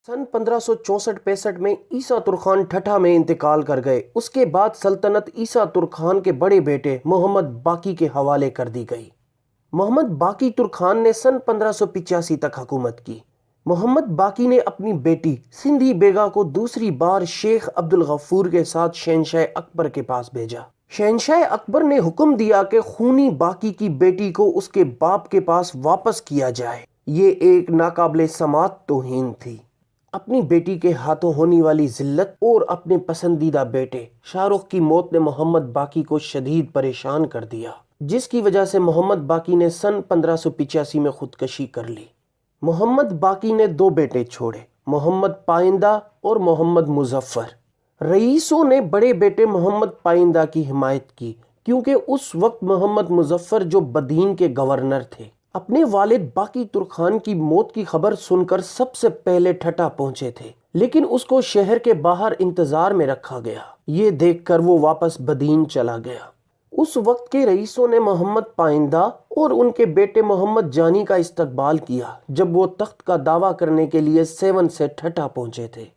सन 1564-65 में ईसा तुर्खान ठठा में इंतकाल कर गए। उसके बाद सल्तनत ईसा तुर्खान के बड़े बेटे मोहम्मद बाकी के हवाले कर दी गई। मोहम्मद बाकी तुर्खान ने सन 1585 तक हुकूमत की। मोहम्मद बाकी ने अपनी बेटी सिंधी बेगा को दूसरी बार शेख अब्दुल गफूर के साथ शहंशाह अकबर के पास भेजा। शहंशाह अकबर ने हुक्म दिया कि खूनी बाकी की बेटी को उसके बाप के पास वापस किया जाए। ये एक नाकाबिले समात तौहीन थी। अपनी बेटी के हाथों होने वाली जिल्लत और अपने पसंदीदा बेटे शाहरुख की मौत ने मोहम्मद बाकी को शदीद परेशान कर दिया, जिसकी वजह से मोहम्मद बाकी ने सन 1585 में खुदकशी कर ली। मोहम्मद बाकी ने दो बेटे छोड़े, मोहम्मद पाइंदा और मोहम्मद मुजफ्फर। रईसों ने बड़े बेटे मोहम्मद पाइंदा की हिमायत की, क्योंकि उस वक्त मोहम्मद मुजफ्फर जो बदीन के गवर्नर थे, अपने वालिद बाकी तुर्खान की मौत की खबर सुनकर सबसे पहले ठठा पहुंचे थे, लेकिन उसको शहर के बाहर इंतजार में रखा गया। ये देखकर वो वापस बदीन चला गया। उस वक्त के रईसों ने मोहम्मद पाइंदा और उनके बेटे मोहम्मद जानी का इस्तकबाल किया जब वो तख्त का दावा करने के लिए सेवन से ठठा पहुंचे थे।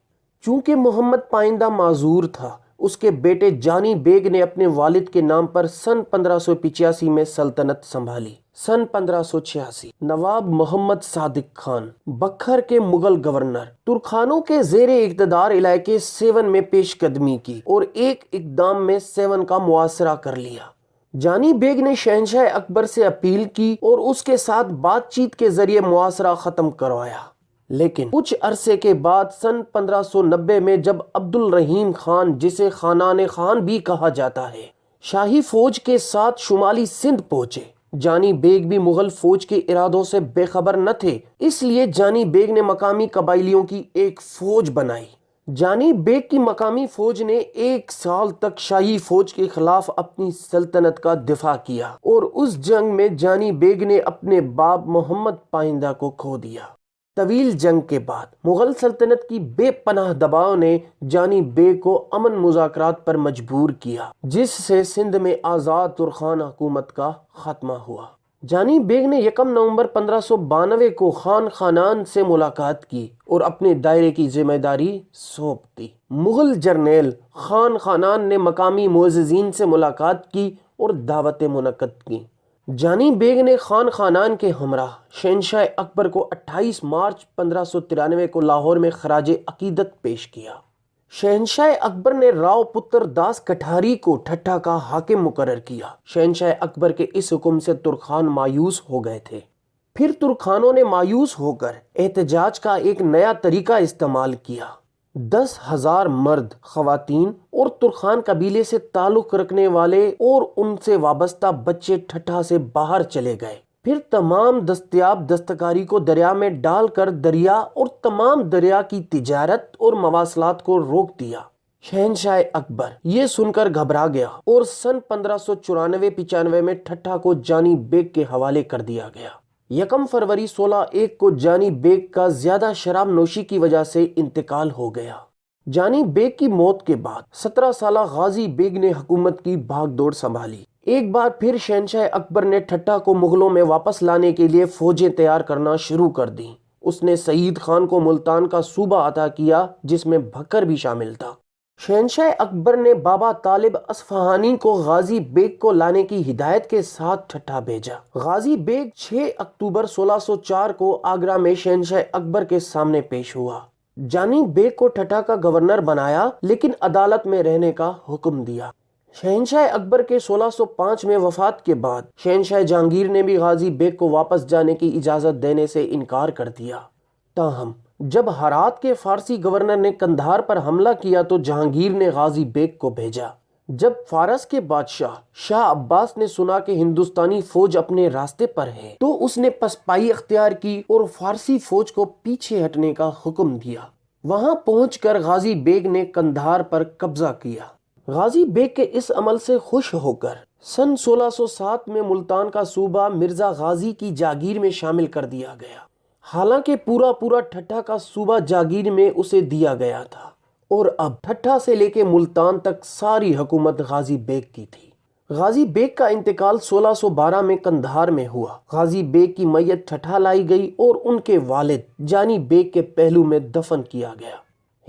चूंकि मोहम्मद पाइंदा माजूर था, उसके बेटे जानी बेग ने अपने वालिद के नाम पर सन 1585 में सल्तनत संभाली। सन 1586 नवाब मोहम्मद सादिक खान बखर के मुगल गवर्नर तुर्खानों के जेरे इक़्तिदार इलाके सेवन में पेशकदमी की और एक इक़दाम में सेवन का मुआसरा कर लिया। जानी बेग ने शहंशाह अकबर से अपील की और उसके साथ बातचीत के जरिए मुआसरा खत्म करवाया, लेकिन कुछ अरसे के बाद सन 1590 में जब अब्दुल रहीम खान, जिसे खानाने खान भी कहा जाता है, शाही फौज के साथ शुमाली सिंध पहुंचे, जानी बेग भी मुगल फौज के इरादों से बेखबर न थे, इसलिए जानी बेग ने मकामी कबाइलियों की एक फौज बनाई। जानी बेग की मकामी फौज ने एक साल तक शाही फौज के खिलाफ अपनी सल्तनत का दिफा किया और उस जंग में जानी बेग ने अपने बाप मोहम्मद पाइंदा को खो दिया। तवील जंग के बाद मुगल सल्तनत की बेपनाह दबाव ने जानी बेग को अमन मुज़ाकरात पर मजबूर किया, जिससे सिंध में आज़ाद तुर्खान हुकूमत का खात्मा हुआ। जानी बेग ने 1 नवंबर 1592 को खान खानान से मुलाकात की और अपने दायरे की जिम्मेदारी सौंप दी। मुगल जर्नेल खान खानान ने मकामी मुअज़्ज़िज़ीन से मुलाकात की और दावतें मुनक्कद की। जानी बेग ने खान खानान के हमराह शहंशाह अकबर को 28 मार्च 1593 को लाहौर में खराज अकीदत पेश किया। शहंशाह अकबर ने राव पुत्र दास कठारी को ठट्ठा का हाकिम मुकर्रर किया। शहंशाह अकबर के इस हुक्म से तुर्खान मायूस हो गए थे। फिर तुर्खानों ने मायूस होकर एहतजाज का एक नया तरीका इस्तेमाल किया। 10,000 मर्द, खवातीन और तुर्खान कबीले से ताल्लुक रखने वाले और उनसे वाबस्ता बच्चे ठट्ठा से बाहर चले गए। फिर तमाम दस्तयाब दस्तकारी को दरिया में डालकर दरिया और तमाम दरिया की तिजारत और मवासलात को रोक दिया। शहंशाह अकबर ये सुनकर घबरा गया और सन 1594-95 में ठट्ठा को जानी बेग के हवाले कर दिया गया। 1 फरवरी 1601 को जानी बेग का ज्यादा शराब नोशी की वजह से इंतकाल हो गया। जानी बेग की मौत के बाद 17 साला गाजी बेग ने हुकूमत की भागदौड़ संभाली। एक बार फिर शहंशाह अकबर ने ठट्ठा को मुगलों में वापस लाने के लिए फौजें तैयार करना शुरू कर दी। उसने सईद खान को मुल्तान का सूबा अता किया, जिसमें भक्कर भी शामिल था। शहंशाह अकबर ने बाबा तालिब असफहानी को गाजी बेग को लाने की हिदायत के साथ ठट्ठा भेजा। गाजी बेग 6 अक्टूबर 1604 को आगरा में शहंशाह अकबर के सामने पेश हुआ। जानी बेग को ठट्ठा का गवर्नर बनाया, लेकिन अदालत में रहने का हुक्म दिया। शहंशाह अकबर के 1605 में वफात के बाद शहंशाह जहांगीर ने भी गाजी बेग को वापस जाने की इजाजत देने से इनकार कर दिया। ताहम जब हरात के फारसी गवर्नर ने कंधार पर हमला किया तो जहांगीर ने गाजी बेग को भेजा। जब फारस के बादशाह शाह अब्बास ने सुना कि हिंदुस्तानी फौज अपने रास्ते पर है, तो उसने पसपाई अख्तियार की और फारसी फौज को पीछे हटने का हुक्म दिया। वहां पहुंचकर गाजी बेग ने कंधार पर कब्जा किया। गाजी बेग के इस अमल से खुश होकर सन 1607 में मुल्तान का सूबा मिर्जा गाजी की जागीर में शामिल कर दिया गया। हालांकि पूरा ठट्ठा का सूबा जागीर में उसे दिया गया था और अब ठट्ठा से लेके मुल्तान तक सारी हुकूमत गाजी बेग की थी। غازی بیگ کا انتقال 1612 میں قندھار میں ہوا۔ غازی بیگ کی میت ٹھٹھا لائی گئی اور ان کے والد جانی بیگ کے پہلو میں دفن کیا گیا۔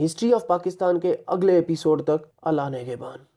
ہسٹری آف پاکستان کے اگلے ایپیسوڈ تک اللہ نگہبان۔